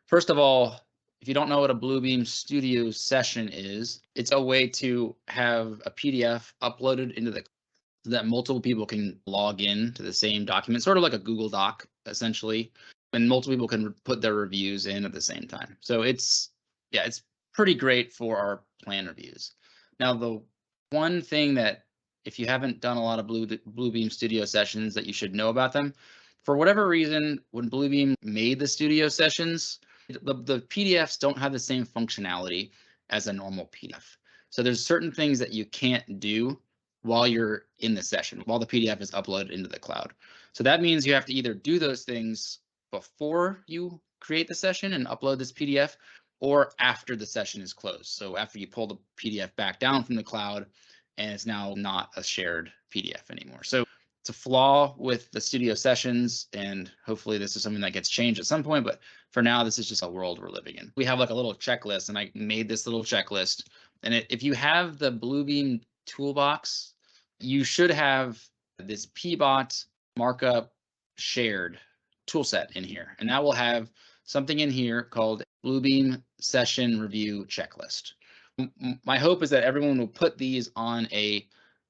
First of all, if you don't know what a Bluebeam Studio session is, it's a way to have a PDF uploaded into the so that multiple people can log in to the same document, sort of like a Google Doc, essentially, and multiple people can put their reviews in at the same time. So yeah, it's pretty great for our plan reviews. Now, the one thing that if you haven't done a lot of Bluebeam Studio sessions that you should know about them, for whatever reason, when Bluebeam made the studio sessions, the PDFs don't have the same functionality as a normal PDF. So there's certain things that you can't do while you're in the session, while the PDF is uploaded into the cloud. So that means you have to either do those things before you create the session and upload this PDF, or after the session is closed. So after you pull the PDF back down from the cloud and it's now not a shared PDF anymore. So it's a flaw with the studio sessions, and hopefully this is something that gets changed at some point, but for now, this is just a world we're living in. We have like a little checklist, and I made this little checklist. And if you have the Bluebeam toolbox, you should have this PBOT markup shared toolset in here, and that will have something in here called Bluebeam Session Review Checklist. My hope is that everyone will put these on a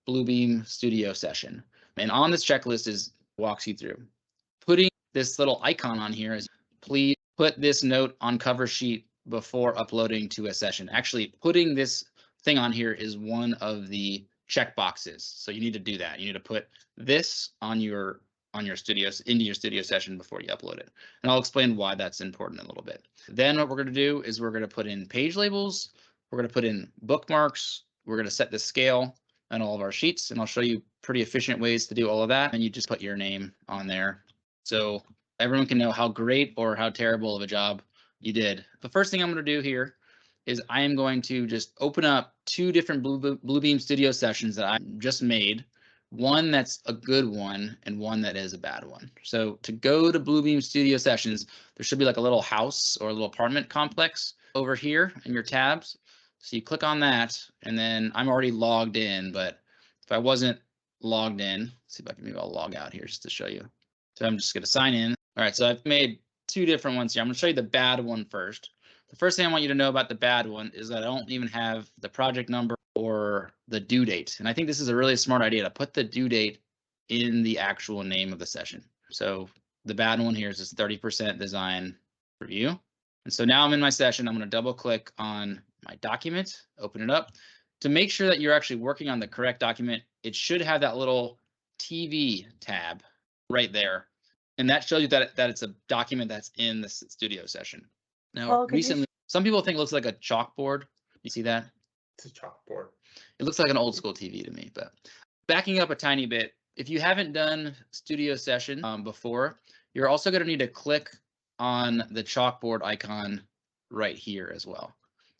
Bluebeam Studio session. And on this checklist is walks you through. Putting this little icon on here is please put this note on cover sheet before uploading to a session. Actually, putting this thing on here is one of the check boxes. So you need to do that. You need to put this on your studios into your studio session before you upload it. And I'll explain why that's important in a little bit. Then what we're going to do is we're going to put in page labels. We're going to put in bookmarks. We're going to set the scale on all of our sheets, and I'll show you pretty efficient ways to do all of that. And you just put your name on there, so everyone can know how great or how terrible of a job you did. The first thing I'm going to do here is I am going to just open up two different Bluebeam Studio sessions that I just made. One that's a good one and one that is a bad one. So to go to Bluebeam Studio sessions, there should be like a little house or a little apartment complex over here in your tabs. So you click on that, and then I'm already logged in, but if I wasn't logged in, let's see if I can, maybe I'll log out here just to show you. So I'm just going to sign in. All right, so I've made two different ones here. I'm going to show you the bad one first. The first thing I want you to know about the bad one is that I don't even have the project number or the due date. And I think this is a really smart idea to put the due date in the actual name of the session. So the bad one here is this 30% design review. And so now I'm in my session. I'm going to double click on my document, open it up. To make sure that you're actually working on the correct document, it should have that little TV tab right there. And that shows you that it's a document that's in the studio session. Now, recently, some people think it looks like a chalkboard. You see that? It's a chalkboard. It looks like an old school TV to me, but backing up a tiny bit, if you haven't done studio session before, you're also going to need to click on the chalkboard icon right here as well.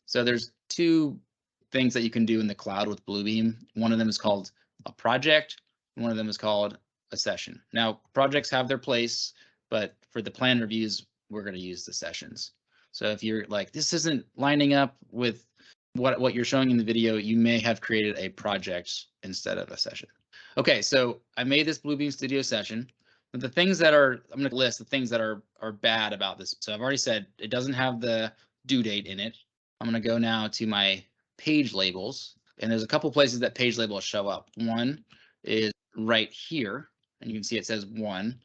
So there's two things that you can do in the cloud with Bluebeam. One of them is called a project. One of them is called a session. Now, projects have their place, but for the plan reviews, we're going to use the sessions. So if you're like, this isn't lining up with what you're showing in the video, you may have created a project instead of a session. Okay, so I made this Bluebeam Studio session. The things that are, I'm going to list the things that are bad about this. So I've already said it doesn't have the due date in it. I'm going to go now to my page labels, and there's a couple places that page labels show up. One is right here, and you can see it says 1,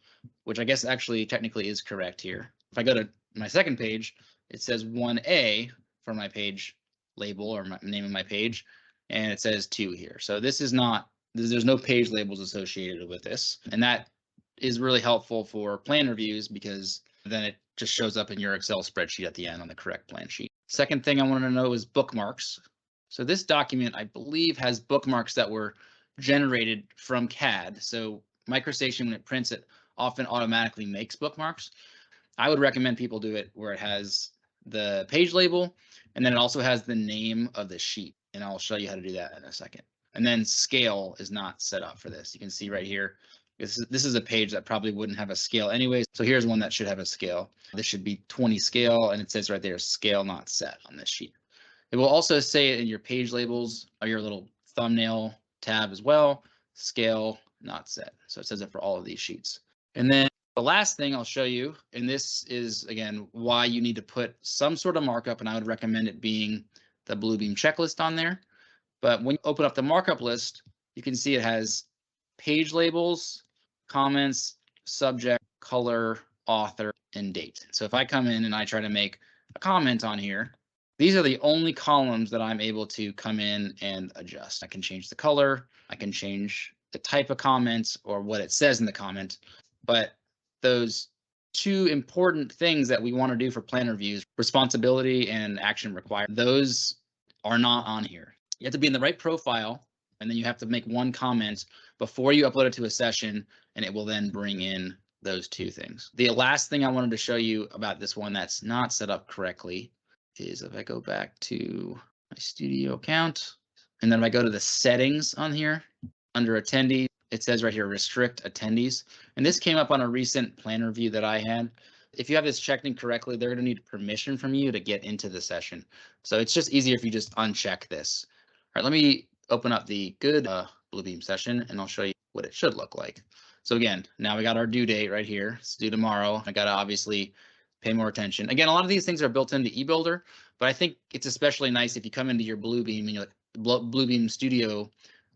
which I guess actually technically is correct here. If I go to my second page, it says 1A for my page label or my name of my page, and it says 2 here. So this is not, there's no page labels associated with this, and that is really helpful for plan reviews because then it just shows up in your Excel spreadsheet at the end on the correct plan sheet. Second thing I want to know is bookmarks. So this document, I believe, has bookmarks that were generated from CAD. So MicroStation, when it prints it, often automatically makes bookmarks. I would recommend people do it where it has the page label, and then it also has the name of the sheet. And I'll show you how to do that in a second. And then scale is not set up for this. You can see right here, this is a page that probably wouldn't have a scale anyways. So here's one that should have a scale. This should be 20 scale, and it says right there, scale not set on this sheet. It will also say in your page labels or your little thumbnail tab as well, scale not set. So it says it for all of these sheets. And then The last thing I'll show you, and this is again why you need to put some sort of markup, and I would recommend it being the Bluebeam checklist on there. But when you open up the markup list, you can see it has page labels, comments, subject, color, author, and date. So if I come in and I try to make a comment on here, these are the only columns that I'm able to come in and adjust. I can change the color, I can change the type of comment or what it says in the comment, but those two important things that we want to do for plan reviews, responsibility and action required, those are not on here. You have to be in the right profile, and then you have to make one comment before you upload it to a session, and it will then bring in those two things. The last thing I wanted to show you about this one that's not set up correctly is if I go back to my studio account, and then if I go to the settings on here, under attendees, it says right here, restrict attendees. And this came up on a recent plan review that I had. If you have this checked incorrectly, they're going to need permission from you to get into the session. So it's just easier if you just uncheck this. All right, let me open up the good Bluebeam session, and I'll show you what it should look like. So again, now we got our due date right here. It's due tomorrow. I got to obviously pay more attention. Again, a lot of these things are built into eBuilder, but I think it's especially nice if you come into your Bluebeam and you're like Bluebeam Studio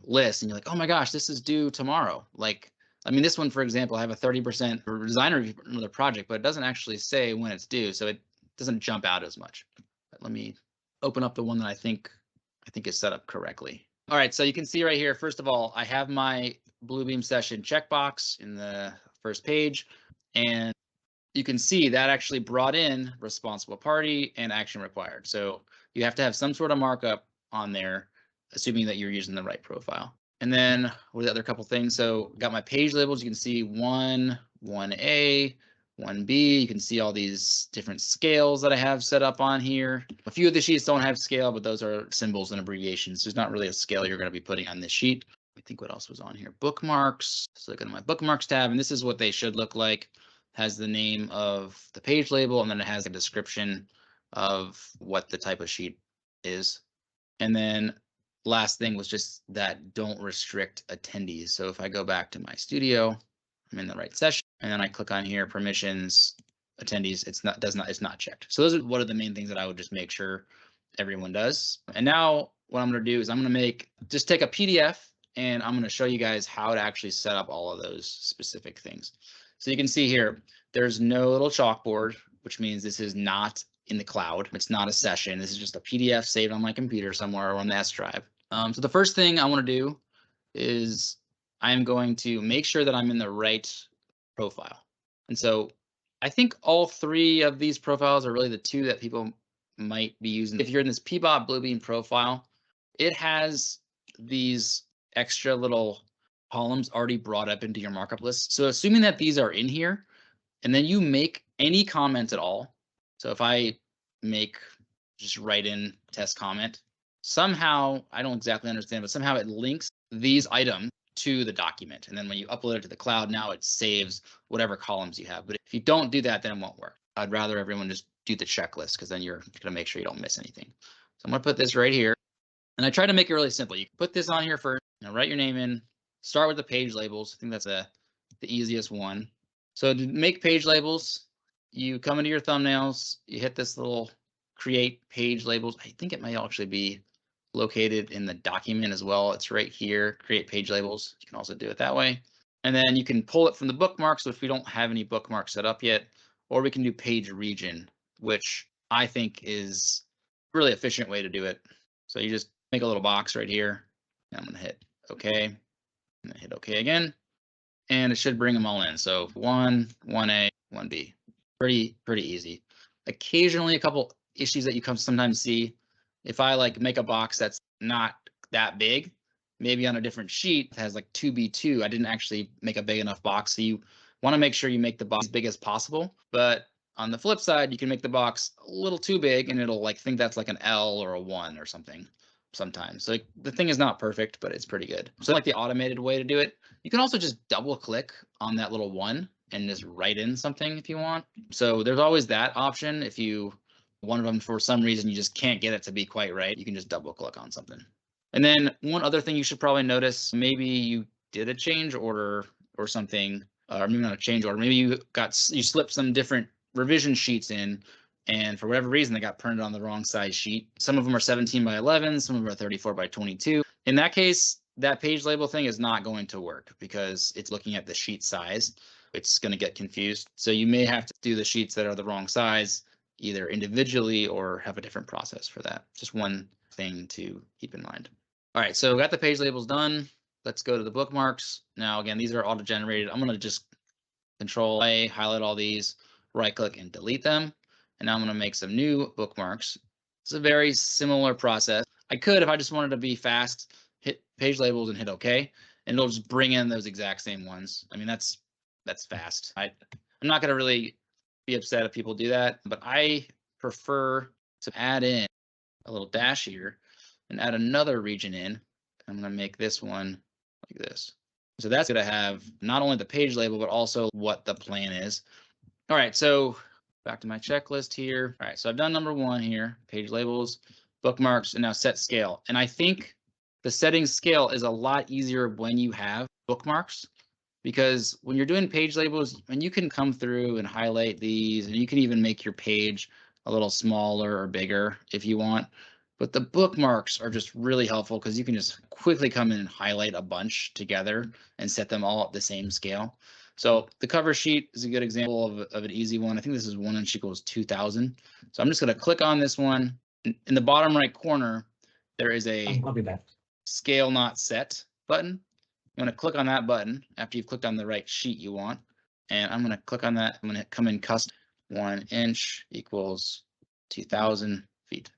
list and you're like, oh my gosh, this is due tomorrow. Like, I mean, this one, for example, I have a 30% design review for another project, but it doesn't actually say when it's due, so it doesn't jump out as much. But let me open up the one that I think is set up correctly. All right, so you can see right here, first of all, I have my Bluebeam session checkbox in the first page, and you can see that actually brought in responsible party and action required. So you have to have some sort of markup on there, assuming that you're using the right profile. And then what are the other couple things? So got my page labels. You can see 1, 1A, 1B. You can see all these different scales that I have set up on here. A few of the sheets don't have scale, but those are symbols and abbreviations. There's not really a scale you're going to be putting on this sheet. I think what else was on here? Bookmarks. So look at my bookmarks tab, and this is what they should look like. Has the name of the page label, and then it has a description of what the type of sheet is. And then last thing was just that don't restrict attendees. So if I go back to my studio, I'm in the right session, and then I click on here, permissions, attendees, it's not checked. So those are what are the main things that I would just make sure everyone does. And now what I'm going to do is I'm going to just take a PDF, and I'm going to show you guys how to actually set up all of those specific things. So you can see here, there's no little chalkboard, which means this is not in the cloud. It's not a session. This is just a PDF saved on my computer somewhere or on the S drive. So the first thing I want to do is I'm going to make sure that I'm in the right profile. And so I think all three of these profiles are really the two that people might be using. If you're in this Peabot Bluebeam profile, it has these extra little columns already brought up into your markup list. So assuming that these are in here, and then you make any comment at all. So if I just write in test comment, somehow, I don't exactly understand, but somehow it links these items to the document. And then when you upload it to the cloud, now it saves whatever columns you have. But if you don't do that, then it won't work. I'd rather everyone just do the checklist, because then you're going to make sure you don't miss anything. So I'm going to put this right here. And I try to make it really simple. You put this on here first, write your name in, start with the page labels. I think that's the easiest one. So to make page labels, you come into your thumbnails, you hit this little create page labels. I think it might actually be located in the document as well. It's right here, create page labels. You can also do it that way. And then you can pull it from the bookmarks, which we don't have any bookmarks set up yet, or we can do page region, which I think is a really efficient way to do it. So you just make a little box right here. I'm going to hit OK, and hit OK again, and it should bring them all in. So 1, 1A, 1B, pretty easy. Occasionally, a couple issues that you sometimes see. If I make a box that's not that big, maybe on a different sheet that has 2B2, I didn't actually make a big enough box. So you want to make sure you make the box as big as possible. But on the flip side, you can make the box a little too big, and it'll think that's an L or a 1 or something sometimes. So the thing is not perfect, but it's pretty good. So the automated way to do it, you can also just double click on that little 1 and just write in something if you want. So there's always that option. If one of them, for some reason, you just can't get it to be quite right, you can just double click on something. And then one other thing you should probably notice, maybe you did a change order or something or maybe not a change order. Maybe you slipped some different revision sheets in, and for whatever reason they got printed on the wrong size sheet. Some of them are 17 by 11, some of them are 34 by 22. In that case, that page label thing is not going to work because it's looking at the sheet size. It's going to get confused. So you may have to do the sheets that are the wrong size either individually or have a different process for that. Just one thing to keep in mind. All right, so we got the page labels done. Let's go to the bookmarks. Now, again, these are auto-generated. I'm going to just Control A, highlight all these, right click and delete them. And now I'm going to make some new bookmarks. It's a very similar process. I could, if I just wanted to be fast, hit page labels and hit OK, and it'll just bring in those exact same ones. I mean, that's fast. I'm not going to really be upset if people do that, but I prefer to add in a little dash here and add another region in. I'm going to make this one like this. So that's going to have not only the page label, but also what the plan is. All right, so back to my checklist here. All right, so I've done number 1 here, page labels, bookmarks, and now set scale. And I think the setting scale is a lot easier when you have bookmarks, because when you're doing page labels, and you can come through and highlight these, and you can even make your page a little smaller or bigger if you want. But the bookmarks are just really helpful because you can just quickly come in and highlight a bunch together and set them all at the same scale. So the cover sheet is a good example of an easy one. I think this is 1 inch equals 2000. So I'm just going to click on this one. In the bottom right corner, there is a scale not set button. I'm going to click on that button after you've clicked on the right sheet you want. And I'm going to click on that. I'm going to come in custom 1 inch equals 2000 feet.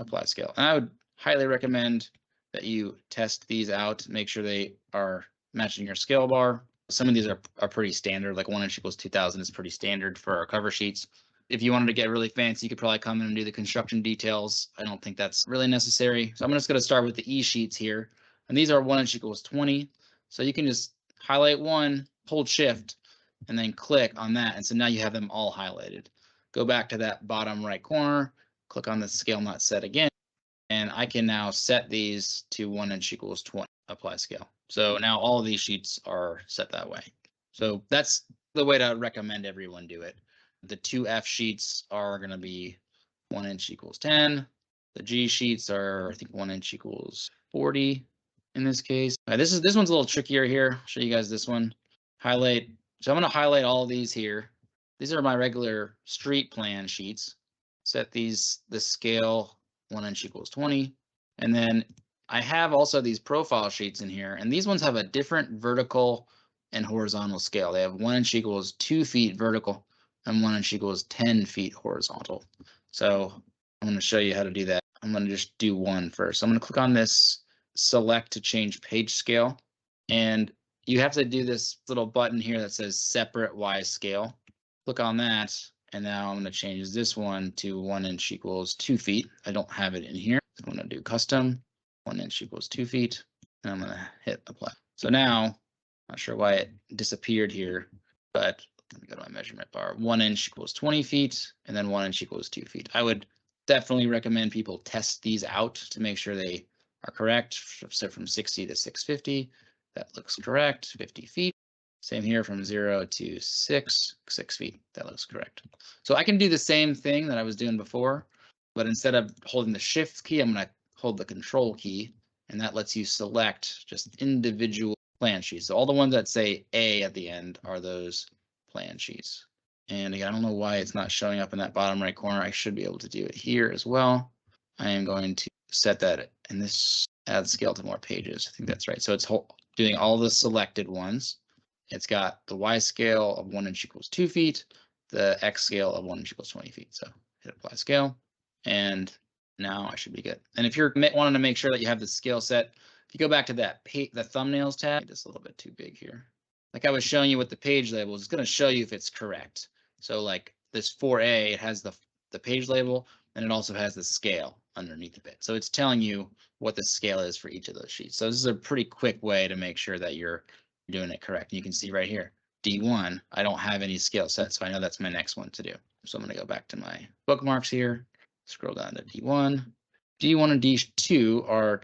Apply scale. And I would highly recommend that you test these out, make sure they are matching your scale bar. Some of these are pretty standard, like 1 inch equals 2000 is pretty standard for our cover sheets. If you wanted to get really fancy, you could probably come in and do the construction details. I don't think that's really necessary. So I'm just going to start with the E sheets here. And these are 1 inch equals 20. So you can just highlight one, hold shift, and then click on that. And so now you have them all highlighted. Go back to that bottom right corner, click on the scale not set again, and I can now set these to 1 inch equals 20, apply scale. So now all of these sheets are set that way. So that's the way to recommend everyone do it. The 2F sheets are going to be 1 inch equals 10. The G sheets are, I think, 1 inch equals 40 in this case. This one's a little trickier here. I'll show you guys this one. Highlight. So I'm going to highlight all of these here. These are my regular street plan sheets. Set these, the scale 1 inch equals 20. And then I have also these profile sheets in here, and these ones have a different vertical and horizontal scale. They have 1 inch equals 2 feet vertical and 1 inch equals 10 feet horizontal. So I'm going to show you how to do that. I'm going to just do one first. I'm going to click on this select to change page scale, and you have to do this little button here that says separate Y scale. Click on that, and now I'm going to change this one to 1 inch equals 2 feet. I don't have it in here. So I'm going to do custom 1 inch equals 2 feet, and I'm going to hit apply. So now, not sure why it disappeared here, but let me go to my measurement bar. 1 inch equals 20 feet, and then 1 inch equals 2 feet. I would definitely recommend people test these out to make sure they are correct. So from 60 to 650, that looks correct. 50 feet. Same here from 0 to 6 feet. That looks correct. So I can do the same thing that I was doing before, but instead of holding the shift key, I'm going to hold the control key, and that lets you select just individual plan sheets. So all the ones that say A at the end are those plan sheets. And again, I don't know why it's not showing up in that bottom right corner. I should be able to do it here as well. I am going to set that, and this adds scale to more pages. I think that's right. So it's doing all the selected ones. It's got the Y scale of 1 inch equals 2 feet, the X scale of 1 inch equals 20 feet. So hit apply scale, and now I should be good. And if you're wanting to make sure that you have the scale set, if you go back to that the thumbnails tab, just a little bit too big here. Like I was showing you with the page labels, it's going to show you if it's correct. So like this 4A, it has the page label, and it also has the scale underneath of it. So it's telling you what the scale is for each of those sheets. So this is a pretty quick way to make sure that you're doing it correct. You can see right here, D1, I don't have any scale set, so I know that's my next one to do. So I'm going to go back to my bookmarks here, scroll down to D1. D1 and D2 are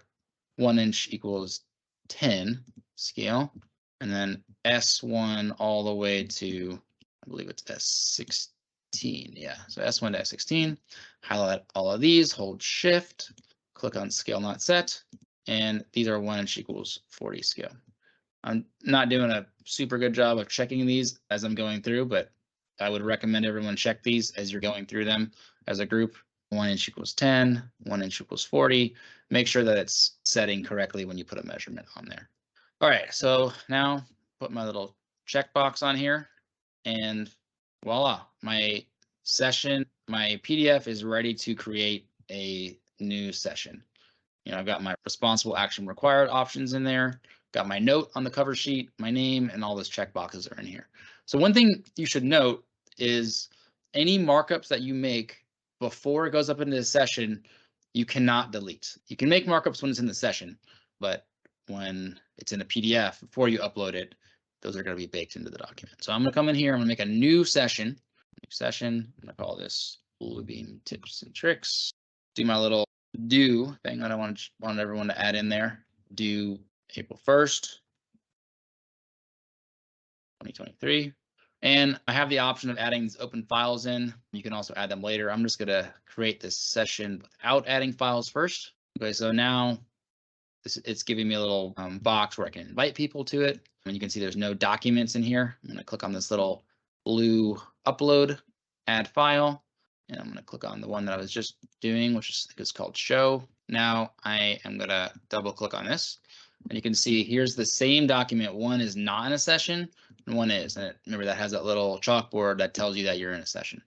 1 inch equals 10 scale. and then S1 all the way to, I believe it's S16. Yeah, so S1 to S16. Highlight all of these, hold Shift, click on Scale Not Set, and these are 1 inch equals 40 scale. I'm not doing a super good job of checking these as I'm going through, but I would recommend everyone check these as you're going through them as a group. 1 inch equals 10, 1 inch equals 40. Make sure that it's setting correctly when you put a measurement on there. All right, so now put my little checkbox on here, and voila, my session, my PDF is ready to create a new session. I've got my responsible action required options in there, got my note on the cover sheet, my name, and all those checkboxes are in here. So one thing you should note is any markups that you make before it goes up into the session, you cannot delete. You can make markups when it's in the session, but when it's in a PDF before you upload it, those are going to be baked into the document. So I'm going to come in here, I'm going to make a new session. I'm going to call this Bluebeam Tips and Tricks. Do my little due thing that I wanted everyone to add in there. Due April 1st, 2023. And I have the option of adding these open files in. You can also add them later. I'm just going to create this session without adding files first. Okay, so now it's giving me a little box where I can invite people to it. And you can see there's no documents in here. I'm going to click on this little blue upload, add file. And I'm going to click on the one that I was just doing, which is called show. Now I am going to double click on this. And you can see here's the same document. One is not in a session and one is. And remember, that has that little chalkboard that tells you that you're in a session.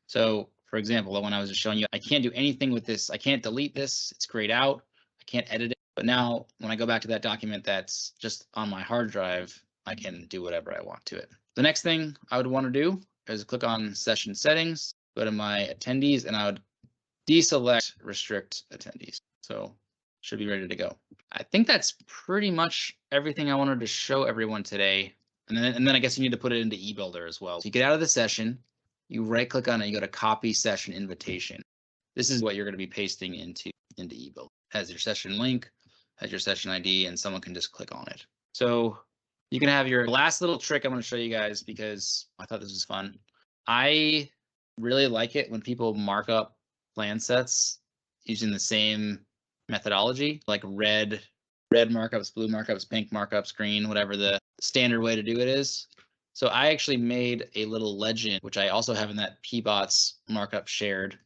So for example, the one I was just showing you, I can't do anything with this. I can't delete this. It's grayed out. I can't edit it. But now when I go back to that document that's just on my hard drive, I can do whatever I want to it. The next thing I would want to do is click on session settings, go to my attendees, and I would deselect restrict attendees. So should be ready to go. I think that's pretty much everything I wanted to show everyone today. And then I guess you need to put it into eBuilder as well. So you get out of the session, you right click on it, you go to copy session invitation. This is what you're going to be pasting into eBuilder. Has your session link, has your session ID, and someone can just click on it. So you can have your last little trick I'm going to show you guys because I thought this was fun. I really like it when people mark up plan sets using the same methodology, like red markups, blue markups, pink markups, green, whatever the standard way to do it is. So I actually made a little legend, which I also have in that PBOTS markup shared,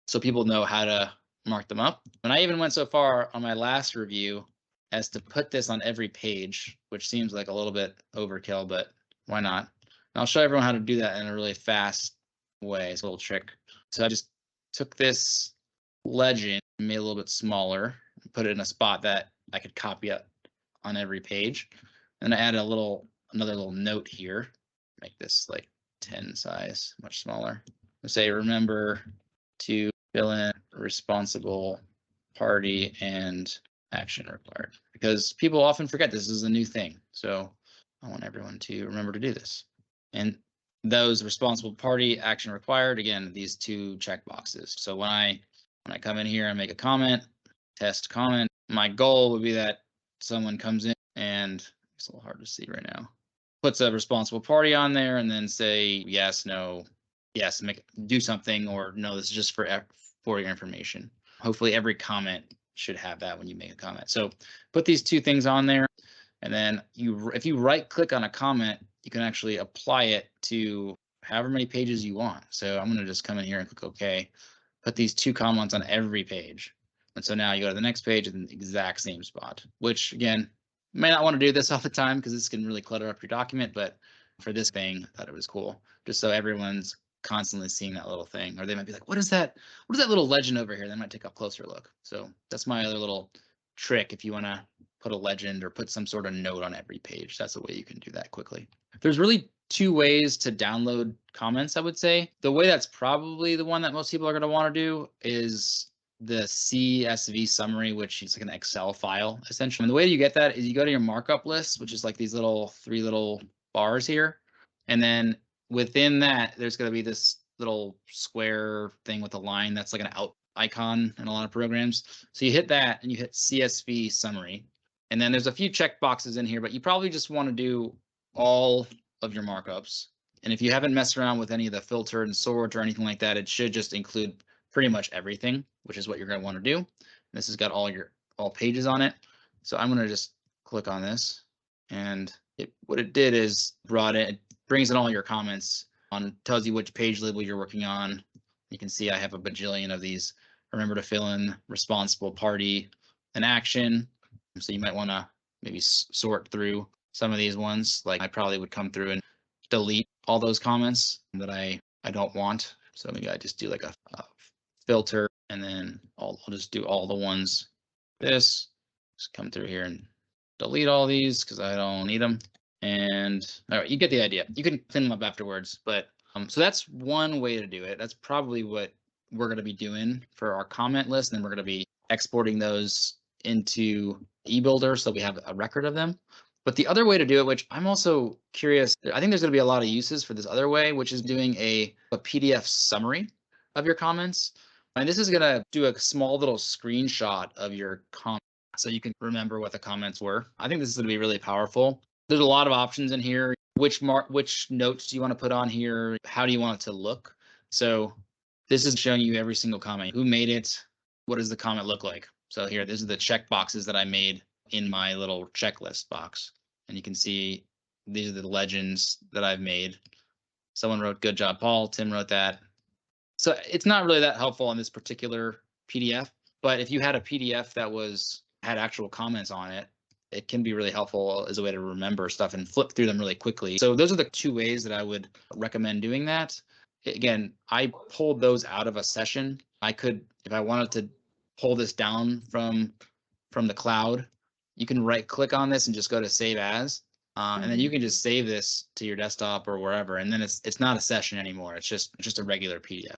so people know how to mark them up. And I even went so far on my last review as to put this on every page, which seems like a little bit overkill, but why not? And I'll show everyone how to do that in a really fast way. It's a little trick. So I just took this legend, made it a little bit smaller, put it in a spot that I could copy up on every page. And I added another little note here, make this like 10 size, much smaller. I say, remember to fill in responsible party and action required, because people often forget this is a new thing. So I want everyone to remember to do this. And those responsible party, action required, again, these two check boxes. So when I come in here and make a comment, test comment, my goal would be that someone comes in and it's a little hard to see right now, puts a responsible party on there and then say yes, no, yes, do something, or no, this is just for your information. Hopefully every comment should have that when you make a comment. So put these two things on there, and then if you right click on a comment, you can actually apply it to however many pages you want. So I'm going to just come in here and click OK, put these two comments on every page. And so now you go to the next page in the exact same spot, which again, you may not want to do this all the time because this can really clutter up your document, but for this thing, I thought it was cool, just so everyone's constantly seeing that little thing, or they might be like, what is that little legend over here? They might take a closer look. So that's my other little trick. If you want to put a legend or put some sort of note on every page, that's the way you can do that quickly. There's really two ways to download comments, I would say. The way that's probably the one that most people are going to want to do is the CSV summary, which is like an Excel file, essentially. And the way you get that is you go to your markup list, which is like these three little bars here. And then within that, there's going to be this little square thing with a line that's like an out icon in a lot of programs. So you hit that and you hit CSV summary. And then there's a few check boxes in here, but you probably just want to do all of your markups. And if you haven't messed around with any of the filter and sort or anything like that, it should just include pretty much everything, which is what you're going to want to do. This has got all pages on it. So I'm going to just click on this, and what it did is it brings in all your comments on, tells you which page label you're working on. You can see I have a bajillion of these. Remember to fill in responsible party and action. So you might want to maybe sort through some of these ones. Like I probably would come through and delete all those comments that I don't want. So maybe I just do like a filter, and then I'll just do all the ones. Just come through here and delete all these because I don't need them. And all right, you get the idea. You can clean them up afterwards, but so that's one way to do it. That's probably what we're going to be doing for our comment list, and then we're going to be exporting those into eBuilder so we have a record of them. But the other way to do it, which I'm also curious, I think there's going to be a lot of uses for this other way, which is doing a PDF summary of your comments. And this is going to do a small little screenshot of your comment so you can remember what the comments were. I think this is going to be really powerful. There's a lot of options in here. Which notes do you want to put on here? How do you want it to look? So this is showing you every single comment. Who made it? What does the comment look like? So here, these are the check boxes that I made in my little checklist box. And you can see these are the legends that I've made. Someone wrote, "Good job, Paul." Tim wrote that. So it's not really that helpful on this particular PDF, but if you had a PDF that had actual comments on it, it can be really helpful as a way to remember stuff and flip through them really quickly. So those are the two ways that I would recommend doing that. Again, I pulled those out of a session. I could, if I wanted to pull this down from the cloud, you can right click on this and just go to save as, and then you can just save this to your desktop or wherever. And then it's not a session anymore. It's just a regular PDF.